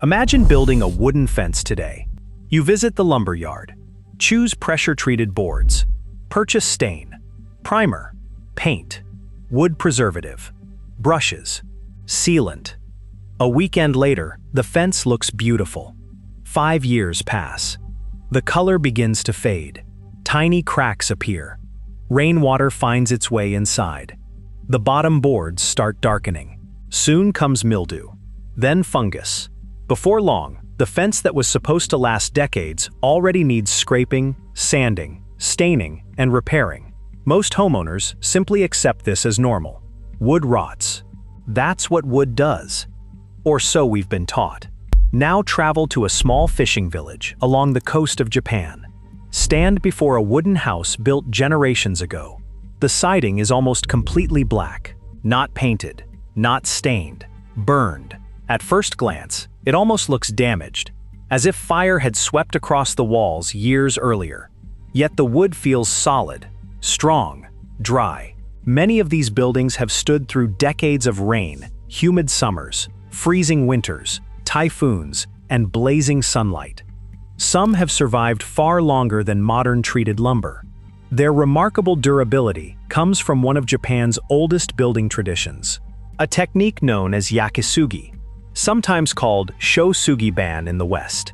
Imagine building a wooden fence today. You visit the lumber yard. Choose pressure-treated boards. Purchase stain, primer, paint, wood preservative, brushes, sealant. A weekend later, the fence looks beautiful. 5 years pass. The color begins to fade. Tiny cracks appear. Rainwater finds its way inside. The bottom boards start darkening. Soon comes mildew, then fungus. Before long, the fence that was supposed to last decades already needs scraping, sanding, staining, and repairing. Most homeowners simply accept this as normal. Wood rots. That's what wood does. Or so we've been taught. Now travel to a small fishing village along the coast of Japan. Stand before a wooden house built generations ago. The siding is almost completely black, not painted, not stained, burned. At first glance, it almost looks damaged, as if fire had swept across the walls years earlier. Yet the wood feels solid, strong, dry. Many of these buildings have stood through decades of rain, humid summers, freezing winters, typhoons, and blazing sunlight. Some have survived far longer than modern treated lumber. Their remarkable durability comes from one of Japan's oldest building traditions, a technique known as Yakisugi, sometimes called shosugi-ban in the West.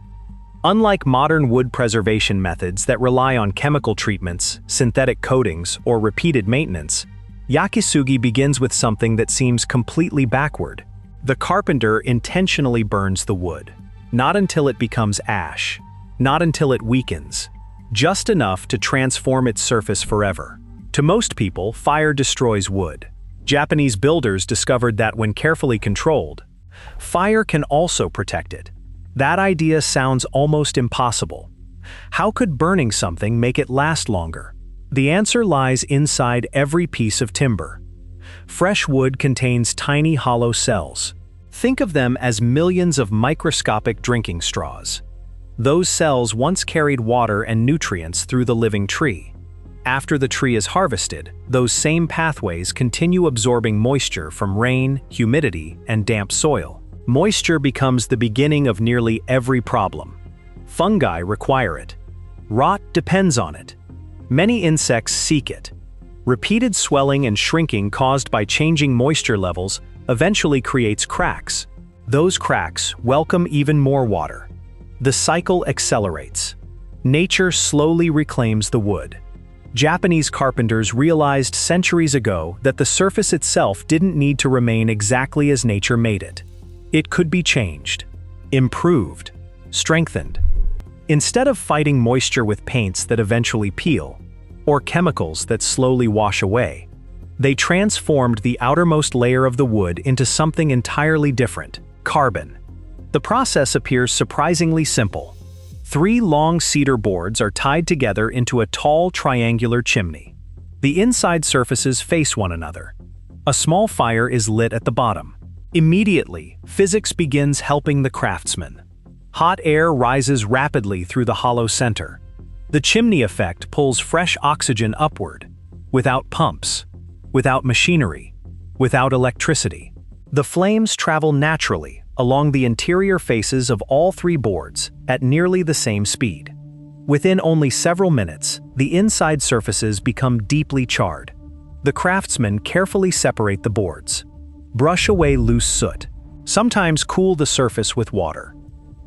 Unlike modern wood preservation methods that rely on chemical treatments, synthetic coatings, or repeated maintenance, Yakisugi begins with something that seems completely backward. The carpenter intentionally burns the wood, not until it becomes ash, not until it weakens, just enough to transform its surface forever. To most people, fire destroys wood. Japanese builders discovered that when carefully controlled, fire can also protect it. That idea sounds almost impossible. How could burning something make it last longer? The answer lies inside every piece of timber. Fresh wood contains tiny hollow cells. Think of them as millions of microscopic drinking straws. Those cells once carried water and nutrients through the living tree. After the tree is harvested, those same pathways continue absorbing moisture from rain, humidity, and damp soil. Moisture becomes the beginning of nearly every problem. Fungi require it. Rot depends on it. Many insects seek it. Repeated swelling and shrinking caused by changing moisture levels eventually creates cracks. Those cracks welcome even more water. The cycle accelerates. Nature slowly reclaims the wood. Japanese carpenters realized centuries ago that the surface itself didn't need to remain exactly as nature made it. It could be changed, improved, strengthened. Instead of fighting moisture with paints that eventually peel, or chemicals that slowly wash away, they transformed the outermost layer of the wood into something entirely different: carbon. The process appears surprisingly simple. 3 long cedar boards are tied together into a tall triangular chimney. The inside surfaces face one another. A small fire is lit at the bottom. Immediately, physics begins helping the craftsman. Hot air rises rapidly through the hollow center. The chimney effect pulls fresh oxygen upward, without pumps, without machinery, without electricity. The flames travel naturally along the interior faces of all 3 boards at nearly the same speed. Within only several minutes, the inside surfaces become deeply charred. The craftsmen carefully separate the boards, brush away loose soot, sometimes cool the surface with water,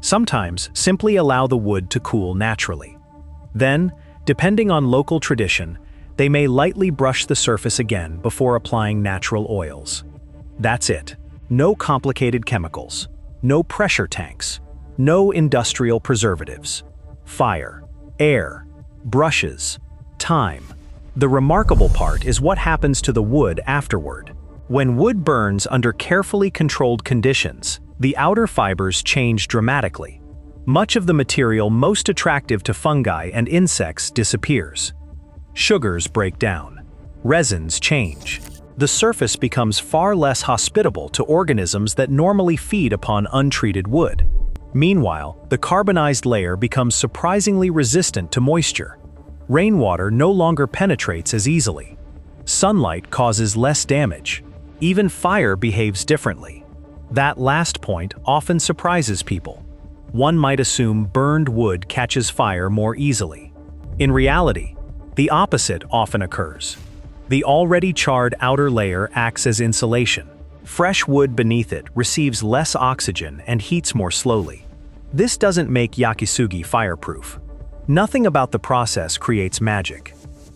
sometimes simply allow the wood to cool naturally. Then, depending on local tradition, they may lightly brush the surface again before applying natural oils. That's it. No complicated chemicals, no pressure tanks, no industrial preservatives. Fire, air, brushes, time. The remarkable part is what happens to the wood afterward. When wood burns under carefully controlled conditions, the outer fibers change dramatically. Much of the material most attractive to fungi and insects disappears. Sugars break down. Resins change. The surface becomes far less hospitable to organisms that normally feed upon untreated wood. Meanwhile, the carbonized layer becomes surprisingly resistant to moisture. Rainwater no longer penetrates as easily. Sunlight causes less damage. Even fire behaves differently. That last point often surprises people. One might assume burned wood catches fire more easily. In reality, the opposite often occurs. The already charred outer layer acts as insulation. Fresh wood beneath it receives less oxygen and heats more slowly. This doesn't make Yakisugi fireproof. Nothing about the process creates magic.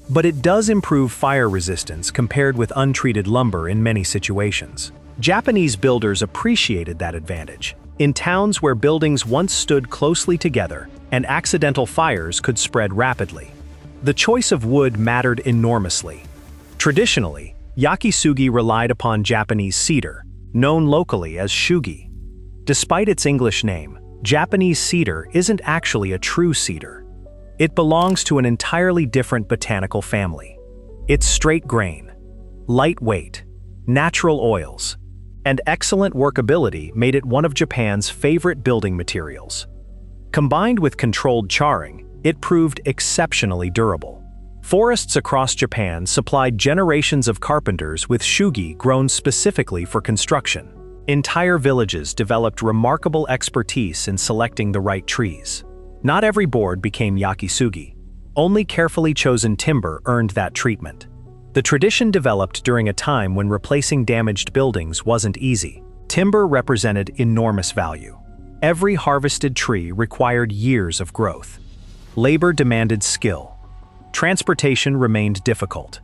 But it does improve fire resistance compared with untreated lumber in many situations. Japanese builders appreciated that advantage. In towns where buildings once stood closely together and accidental fires could spread rapidly, the choice of wood mattered enormously. Traditionally, Yakisugi relied upon Japanese cedar, known locally as shugi. Despite its English name, Japanese cedar isn't actually a true cedar. It belongs to an entirely different botanical family. Its straight grain, lightweight, natural oils, and excellent workability made it one of Japan's favorite building materials. Combined with controlled charring, it proved exceptionally durable. Forests across Japan supplied generations of carpenters with shugi grown specifically for construction. Entire villages developed remarkable expertise in selecting the right trees. Not every board became Yakisugi. Only carefully chosen timber earned that treatment. The tradition developed during a time when replacing damaged buildings wasn't easy. Timber represented enormous value. Every harvested tree required years of growth. Labor demanded skill. Transportation remained difficult.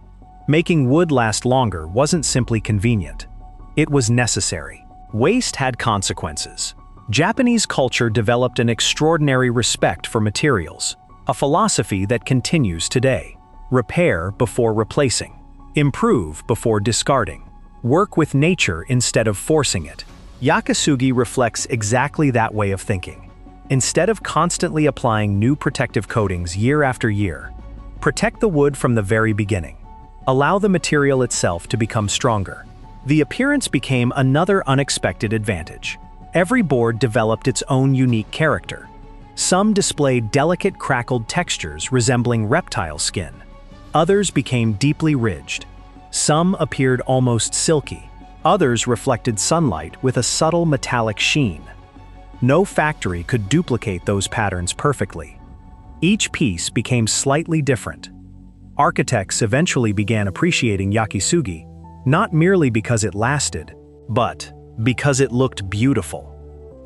Making wood last longer wasn't simply convenient. It was necessary. Waste had consequences. Japanese culture developed an extraordinary respect for materials, a philosophy that continues today. Repair before replacing. Improve before discarding. Work with nature instead of forcing it. Yakisugi reflects exactly that way of thinking. Instead of constantly applying new protective coatings year after year, protect the wood from the very beginning. Allow the material itself to become stronger. The appearance became another unexpected advantage. Every board developed its own unique character. Some displayed delicate crackled textures resembling reptile skin. Others became deeply ridged. Some appeared almost silky. Others reflected sunlight with a subtle metallic sheen. No factory could duplicate those patterns perfectly. Each piece became slightly different. Architects eventually began appreciating Yakisugi, not merely because it lasted, but because it looked beautiful.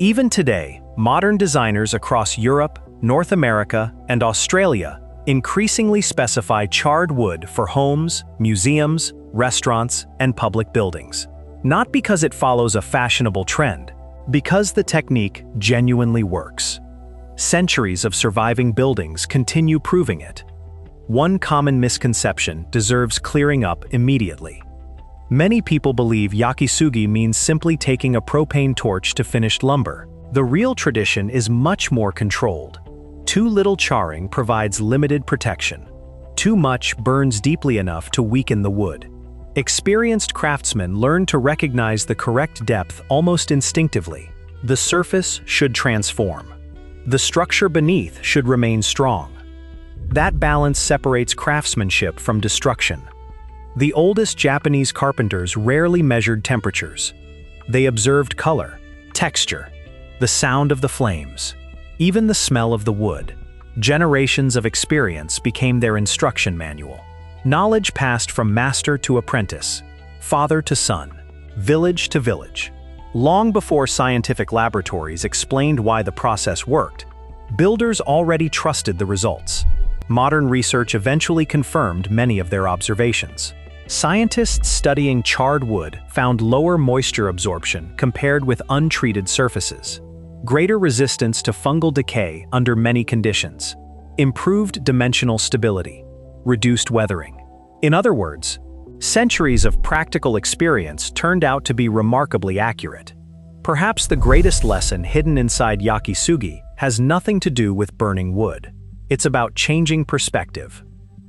Even today, modern designers across Europe, North America, and Australia increasingly specify charred wood for homes, museums, restaurants, and public buildings. Not because it follows a fashionable trend, because the technique genuinely works. Centuries of surviving buildings continue proving it. One common misconception deserves clearing up immediately. Many people believe Yakisugi means simply taking a propane torch to finished lumber. The real tradition is much more controlled. Too little charring provides limited protection. Too much burns deeply enough to weaken the wood. Experienced craftsmen learn to recognize the correct depth almost instinctively. The surface should transform. The structure beneath should remain strong. That balance separates craftsmanship from destruction. The oldest Japanese carpenters rarely measured temperatures. They observed color, texture, the sound of the flames, even the smell of the wood. Generations of experience became their instruction manual. Knowledge passed from master to apprentice, father to son, village to village. Long before scientific laboratories explained why the process worked, builders already trusted the results. Modern research eventually confirmed many of their observations. Scientists studying charred wood found lower moisture absorption compared with untreated surfaces, greater resistance to fungal decay under many conditions, improved dimensional stability, reduced weathering. In other words, centuries of practical experience turned out to be remarkably accurate. Perhaps the greatest lesson hidden inside Yakisugi has nothing to do with burning wood. It's about changing perspective.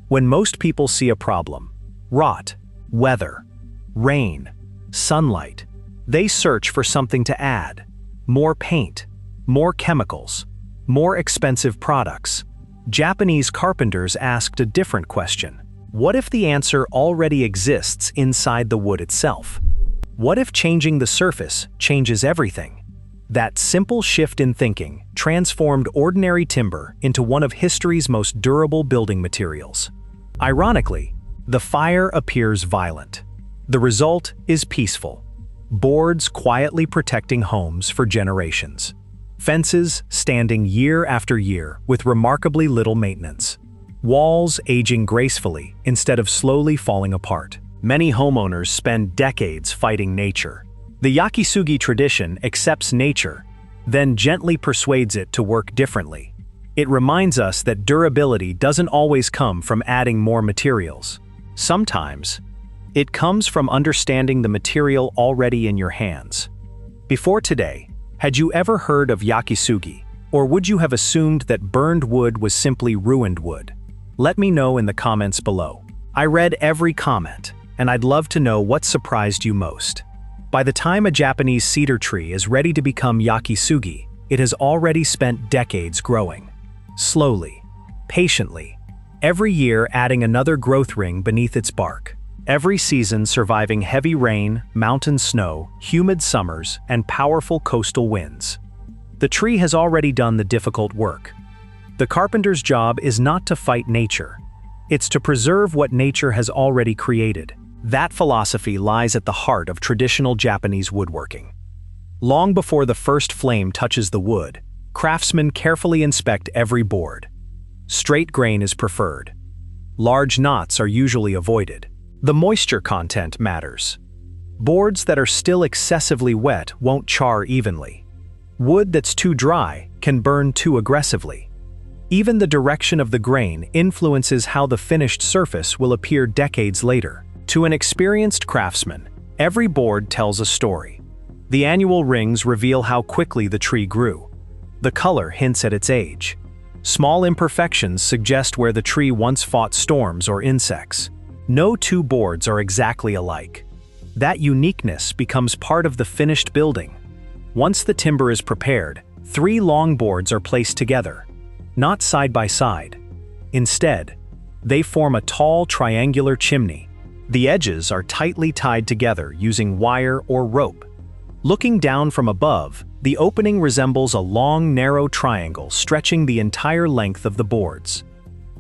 When most people see a problem, rot, weather, rain, sunlight, they search for something to add. More paint, more chemicals, more expensive products. Japanese carpenters asked a different question. What if the answer already exists inside the wood itself? What if changing the surface changes everything? That simple shift in thinking transformed ordinary timber into one of history's most durable building materials. Ironically, the fire appears violent. The result is peaceful. Boards quietly protecting homes for generations. Fences standing year after year with remarkably little maintenance. Walls aging gracefully instead of slowly falling apart. Many homeowners spend decades fighting nature. The Yakisugi tradition accepts nature, then gently persuades it to work differently. It reminds us that durability doesn't always come from adding more materials. Sometimes, it comes from understanding the material already in your hands. Before today, had you ever heard of Yakisugi, or would you have assumed that burned wood was simply ruined wood? Let me know in the comments below. I read every comment, and I'd love to know what surprised you most. By the time a Japanese cedar tree is ready to become Yakisugi, it has already spent decades growing. Slowly, patiently, every year adding another growth ring beneath its bark. Every season surviving heavy rain, mountain snow, humid summers, and powerful coastal winds. The tree has already done the difficult work. The carpenter's job is not to fight nature. It's to preserve what nature has already created. That philosophy lies at the heart of traditional Japanese woodworking. Long before the first flame touches the wood, craftsmen carefully inspect every board. Straight grain is preferred. Large knots are usually avoided. The moisture content matters. Boards that are still excessively wet won't char evenly. Wood that's too dry can burn too aggressively. Even the direction of the grain influences how the finished surface will appear decades later. To an experienced craftsman, every board tells a story. The annual rings reveal how quickly the tree grew. The color hints at its age. Small imperfections suggest where the tree once fought storms or insects. No two boards are exactly alike. That uniqueness becomes part of the finished building. Once the timber is prepared, 3 long boards are placed together, not side by side. Instead, they form a tall triangular chimney. The edges are tightly tied together using wire or rope. Looking down from above, the opening resembles a long, narrow triangle stretching the entire length of the boards.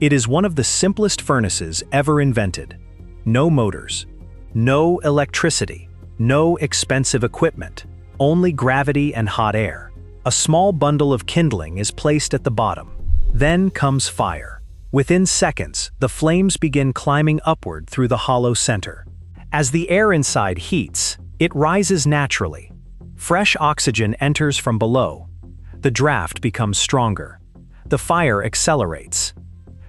It is one of the simplest furnaces ever invented. No motors, no electricity, no expensive equipment, only gravity and hot air. A small bundle of kindling is placed at the bottom. Then comes fire. Within seconds, the flames begin climbing upward through the hollow center. As the air inside heats, it rises naturally. Fresh oxygen enters from below. The draft becomes stronger. The fire accelerates.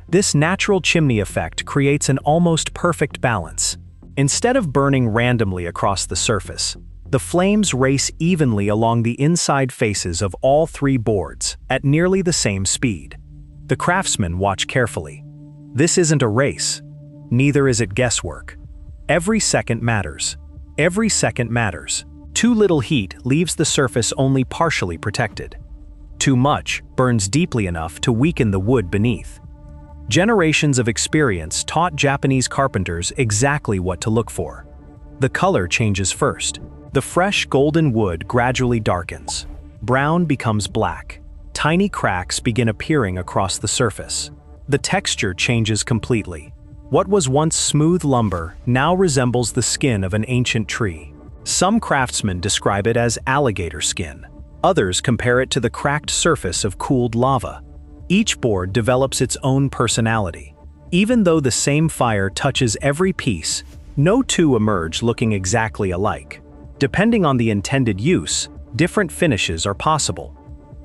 This natural chimney effect creates an almost perfect balance. Instead of burning randomly across the surface, the flames race evenly along the inside faces of all 3 boards at nearly the same speed. The craftsmen watch carefully. This isn't a race. Neither is it guesswork. Every second matters. Every second matters. Too little heat leaves the surface only partially protected. Too much burns deeply enough to weaken the wood beneath. Generations of experience taught Japanese carpenters exactly what to look for. The color changes first. The fresh golden wood gradually darkens. Brown becomes black. Tiny cracks begin appearing across the surface. The texture changes completely. What was once smooth lumber now resembles the skin of an ancient tree. Some craftsmen describe it as alligator skin. Others compare it to the cracked surface of cooled lava. Each board develops its own personality. Even though the same fire touches every piece, no two emerge looking exactly alike. Depending on the intended use, different finishes are possible.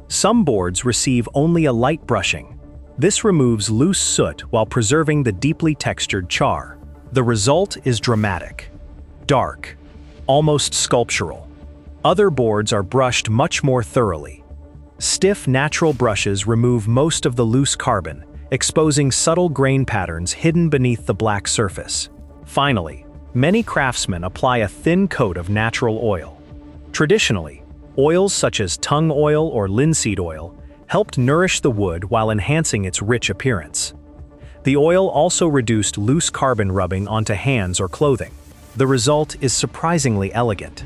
Some boards receive only a light brushing. This removes loose soot while preserving the deeply textured char. The result is dramatic, dark, almost sculptural. Other boards are brushed much more thoroughly. Stiff natural brushes remove most of the loose carbon, exposing subtle grain patterns hidden beneath the black surface. Finally, many craftsmen apply a thin coat of natural oil. Traditionally, oils such as tung oil or linseed oil helped nourish the wood while enhancing its rich appearance. The oil also reduced loose carbon rubbing onto hands or clothing. The result is surprisingly elegant,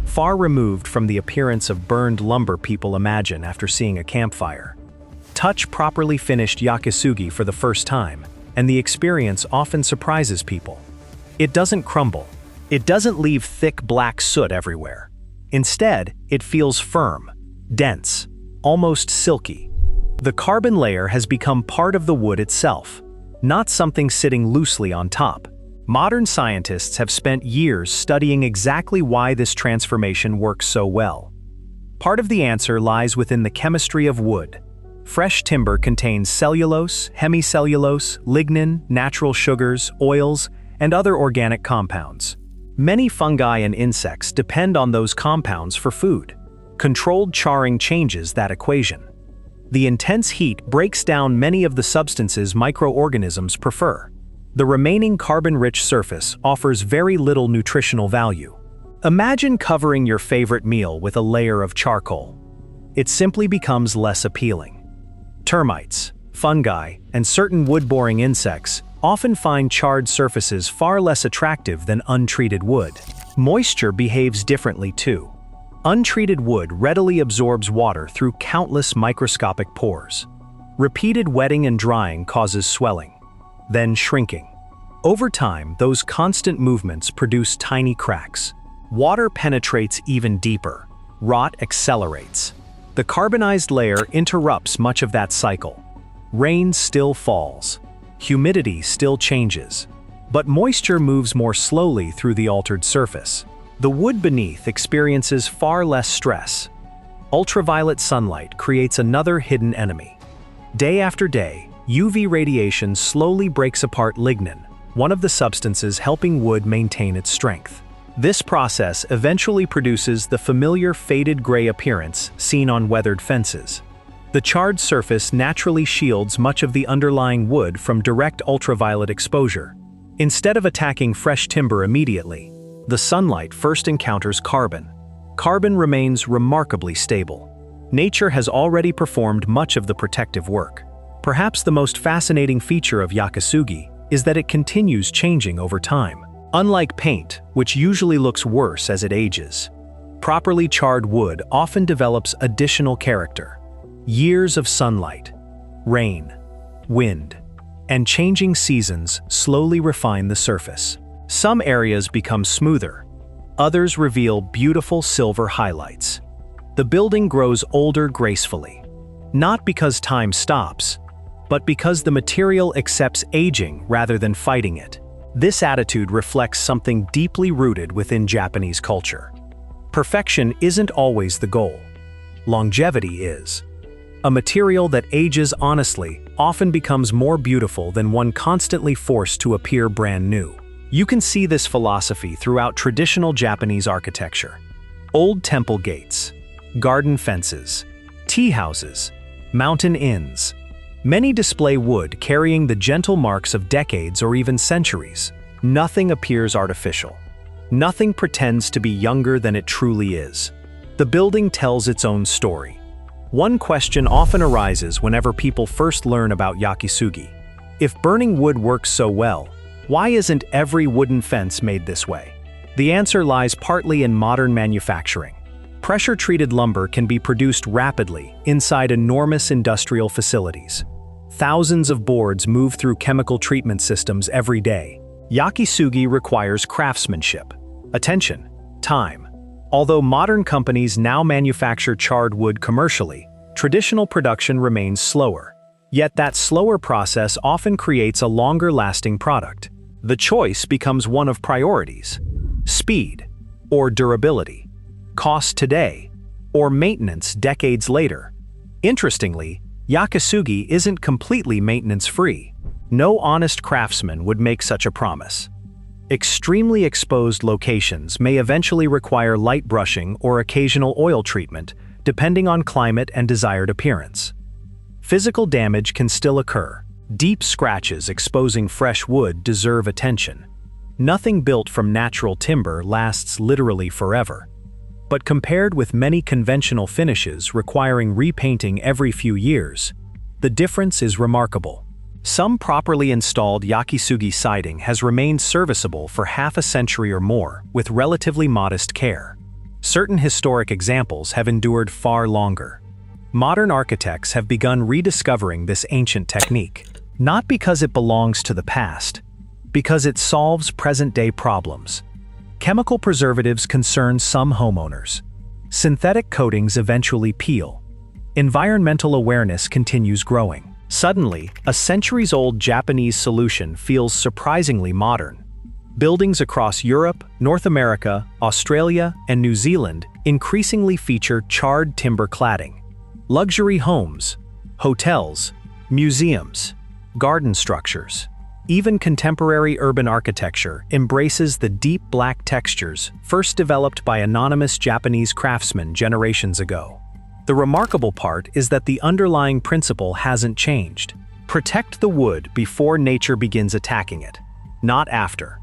far removed from the appearance of burned lumber people imagine after seeing a campfire. Touch properly finished Yakisugi for the first time, and the experience often surprises people. It doesn't crumble. It doesn't leave thick black soot everywhere. Instead, it feels firm, dense, almost silky. The carbon layer has become part of the wood itself, not something sitting loosely on top. Modern scientists have spent years studying exactly why this transformation works so well. Part of the answer lies within the chemistry of wood. Fresh timber contains cellulose, hemicellulose, lignin, natural sugars, oils, and other organic compounds. Many fungi and insects depend on those compounds for food. Controlled charring changes that equation. The intense heat breaks down many of the substances microorganisms prefer. The remaining carbon-rich surface offers very little nutritional value. Imagine covering your favorite meal with a layer of charcoal. It simply becomes less appealing. Termites, fungi, and certain wood-boring insects often find charred surfaces far less attractive than untreated wood. Moisture behaves differently too. Untreated wood readily absorbs water through countless microscopic pores. Repeated wetting and drying causes swelling, then shrinking. Over time, those constant movements produce tiny cracks. Water penetrates even deeper. Rot accelerates. The carbonized layer interrupts much of that cycle. Rain still falls. Humidity still changes. But moisture moves more slowly through the altered surface. The wood beneath experiences far less stress. Ultraviolet sunlight creates another hidden enemy. Day after day, UV radiation slowly breaks apart lignin, one of the substances helping wood maintain its strength. This process eventually produces the familiar faded gray appearance seen on weathered fences. The charred surface naturally shields much of the underlying wood from direct ultraviolet exposure. Instead of attacking fresh timber immediately, the sunlight first encounters carbon. Carbon remains remarkably stable. Nature has already performed much of the protective work. Perhaps the most fascinating feature of Yakisugi is that it continues changing over time. Unlike paint, which usually looks worse as it ages, properly charred wood often develops additional character. Years of sunlight, rain, wind, and changing seasons slowly refine the surface. Some areas become smoother, others reveal beautiful silver highlights. The building grows older gracefully, not because time stops, but because the material accepts aging rather than fighting it. This attitude reflects something deeply rooted within Japanese culture. Perfection isn't always the goal. Longevity is. A material that ages honestly often becomes more beautiful than one constantly forced to appear brand new. You can see this philosophy throughout traditional Japanese architecture. Old temple gates, garden fences, tea houses, mountain inns. Many display wood carrying the gentle marks of decades or even centuries. Nothing appears artificial. Nothing pretends to be younger than it truly is. The building tells its own story. One question often arises whenever people first learn about Yakisugi. If burning wood works so well, why isn't every wooden fence made this way? The answer lies partly in modern manufacturing. Pressure-treated lumber can be produced rapidly inside enormous industrial facilities. Thousands of boards move through chemical treatment systems every day. Yakisugi requires craftsmanship, attention, time. Although modern companies now manufacture charred wood commercially, traditional production remains slower. Yet that slower process often creates a longer-lasting product. The choice becomes one of priorities: speed or durability, cost today or maintenance decades later. Interestingly, Yakisugi isn't completely maintenance-free. No honest craftsman would make such a promise. Extremely exposed locations may eventually require light brushing or occasional oil treatment, depending on climate and desired appearance. Physical damage can still occur. Deep scratches exposing fresh wood deserve attention. Nothing built from natural timber lasts literally forever. But compared with many conventional finishes requiring repainting every few years, the difference is remarkable. Some properly installed Yakisugi siding has remained serviceable for half a century or more with relatively modest care. Certain historic examples have endured far longer. Modern architects have begun rediscovering this ancient technique, not because it belongs to the past, because it solves present-day problems. Chemical preservatives concern some homeowners. Synthetic coatings eventually peel. Environmental awareness continues growing. Suddenly, a centuries-old Japanese solution feels surprisingly modern. Buildings across Europe, North America, Australia, and New Zealand increasingly feature charred timber cladding. Luxury homes, hotels, museums, garden structures. Even contemporary urban architecture embraces the deep black textures first developed by anonymous Japanese craftsmen generations ago. The remarkable part is that the underlying principle hasn't changed. Protect the wood before nature begins attacking it, not after.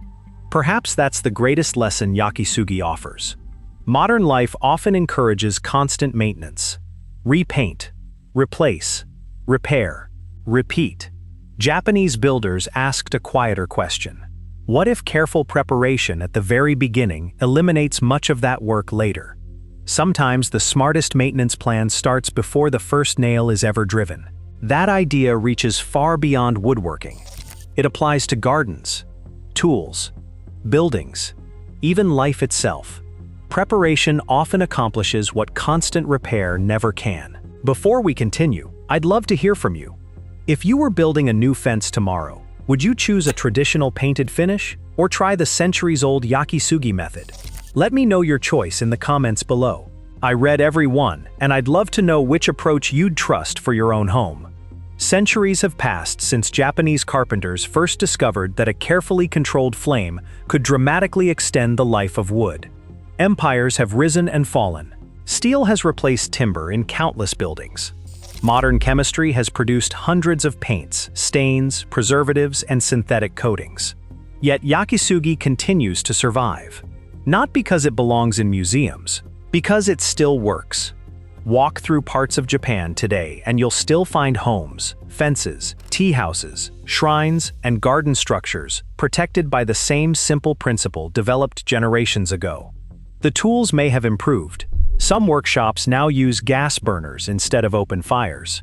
Perhaps that's the greatest lesson Yakisugi offers. Modern life often encourages constant maintenance. Repaint, replace, repair, repeat. Japanese builders asked a quieter question. What if careful preparation at the very beginning eliminates much of that work later? Sometimes the smartest maintenance plan starts before the first nail is ever driven. That idea reaches far beyond woodworking. It applies to gardens, tools, buildings, even life itself. Preparation often accomplishes what constant repair never can. Before we continue, I'd love to hear from you. If you were building a new fence tomorrow, would you choose a traditional painted finish or try the centuries-old Yakisugi method? Let me know your choice in the comments below. I read every one, and I'd love to know which approach you'd trust for your own home. Centuries have passed since Japanese carpenters first discovered that a carefully controlled flame could dramatically extend the life of wood. Empires have risen and fallen. Steel has replaced timber in countless buildings. Modern chemistry has produced hundreds of paints, stains, preservatives, and synthetic coatings. Yet Yakisugi continues to survive. Not because it belongs in museums, because it still works. Walk through parts of Japan today and you'll still find homes, fences, tea houses, shrines, and garden structures protected by the same simple principle developed generations ago. The tools may have improved. Some workshops now use gas burners instead of open fires.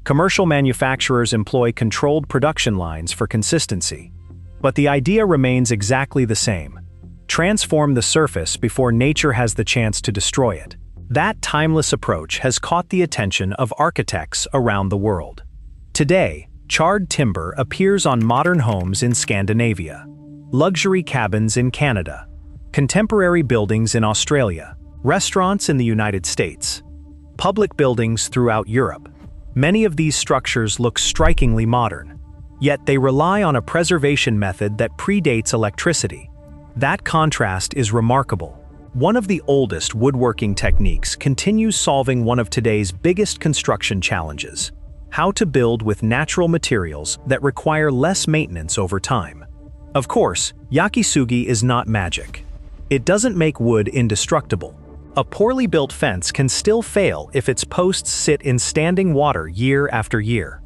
Commercial manufacturers employ controlled production lines for consistency. But the idea remains exactly the same. Transform the surface before nature has the chance to destroy it. That timeless approach has caught the attention of architects around the world. Today, charred timber appears on modern homes in Scandinavia, luxury cabins in Canada, contemporary buildings in Australia, restaurants in the United States, public buildings throughout Europe. Many of these structures look strikingly modern, yet they rely on a preservation method that predates electricity. That contrast is remarkable. One of the oldest woodworking techniques continues solving one of today's biggest construction challenges: how to build with natural materials that require less maintenance over time. Of course, Yakisugi is not magic. It doesn't make wood indestructible. A poorly built fence can still fail if its posts sit in standing water year after year.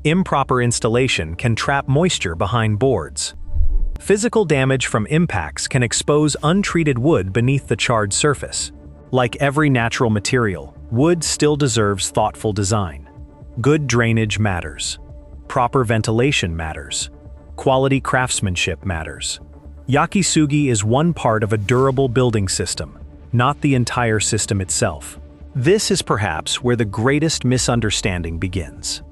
Improper installation can trap moisture behind boards. Physical damage from impacts can expose untreated wood beneath the charred surface. Like every natural material, wood still deserves thoughtful design. Good drainage matters. Proper ventilation matters. Quality craftsmanship matters. Yakisugi is one part of a durable building system, not the entire system itself. This is perhaps where the greatest misunderstanding begins.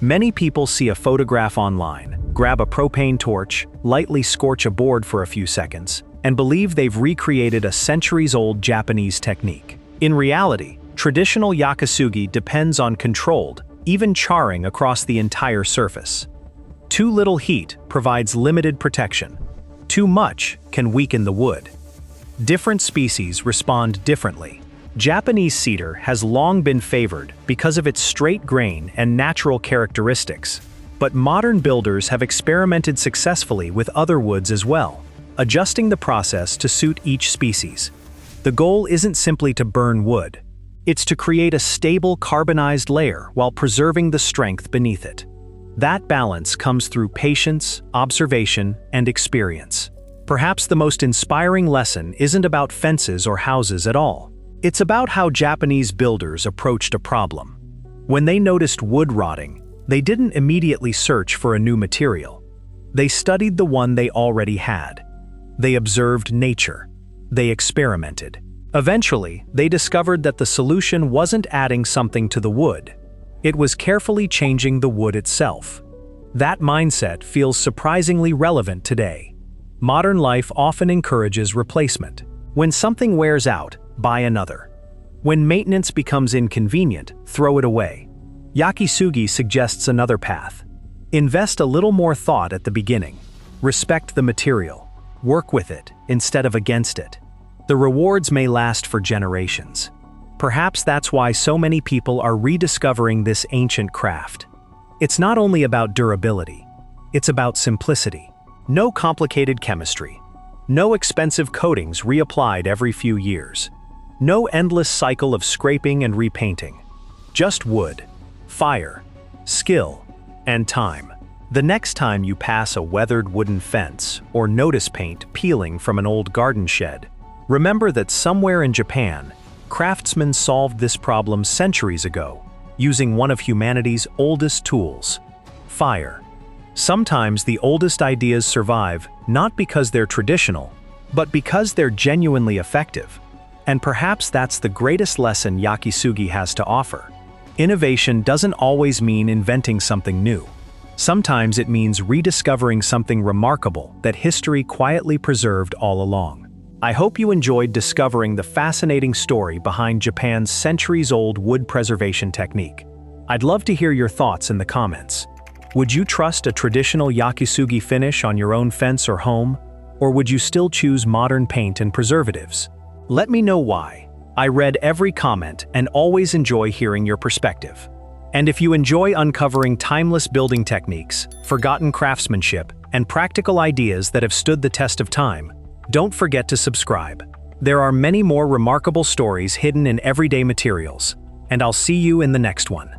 Many people see a photograph online, grab a propane torch, lightly scorch a board for a few seconds, and believe they've recreated a centuries-old Japanese technique. In reality, traditional Yakisugi depends on controlled, even charring across the entire surface. Too little heat provides limited protection. Too much can weaken the wood. Different species respond differently. Japanese cedar has long been favored because of its straight grain and natural characteristics, but modern builders have experimented successfully with other woods as well, adjusting the process to suit each species. The goal isn't simply to burn wood. It's to create a stable carbonized layer while preserving the strength beneath it. That balance comes through patience, observation, and experience. Perhaps the most inspiring lesson isn't about fences or houses at all. It's about how Japanese builders approached a problem. When they noticed wood rotting, they didn't immediately search for a new material. They studied the one they already had. They observed nature. They experimented. Eventually, they discovered that the solution wasn't adding something to the wood. It was carefully changing the wood itself. That mindset feels surprisingly relevant today. Modern life often encourages replacement. When something wears out, buy another. When maintenance becomes inconvenient, throw it away. Yakisugi suggests another path. Invest a little more thought at the beginning. Respect the material. Work with it instead of against it. The rewards may last for generations. Perhaps that's why so many people are rediscovering this ancient craft. It's not only about durability, it's about simplicity. No complicated chemistry. No expensive coatings reapplied every few years. No endless cycle of scraping and repainting. Just wood, fire, skill, and time. The next time you pass a weathered wooden fence or notice paint peeling from an old garden shed, remember that somewhere in Japan, craftsmen solved this problem centuries ago, using one of humanity's oldest tools, fire. Sometimes the oldest ideas survive not because they're traditional, but because they're genuinely effective. And perhaps that's the greatest lesson Yakisugi has to offer. Innovation doesn't always mean inventing something new. Sometimes it means rediscovering something remarkable that history quietly preserved all along. I hope you enjoyed discovering the fascinating story behind Japan's centuries-old wood preservation technique. I'd love to hear your thoughts in the comments. Would you trust a traditional Yakisugi finish on your own fence or home? Or would you still choose modern paint and preservatives? Let me know why. I read every comment and always enjoy hearing your perspective. And if you enjoy uncovering timeless building techniques, forgotten craftsmanship, and practical ideas that have stood the test of time, don't forget to subscribe. There are many more remarkable stories hidden in everyday materials, and I'll see you in the next one.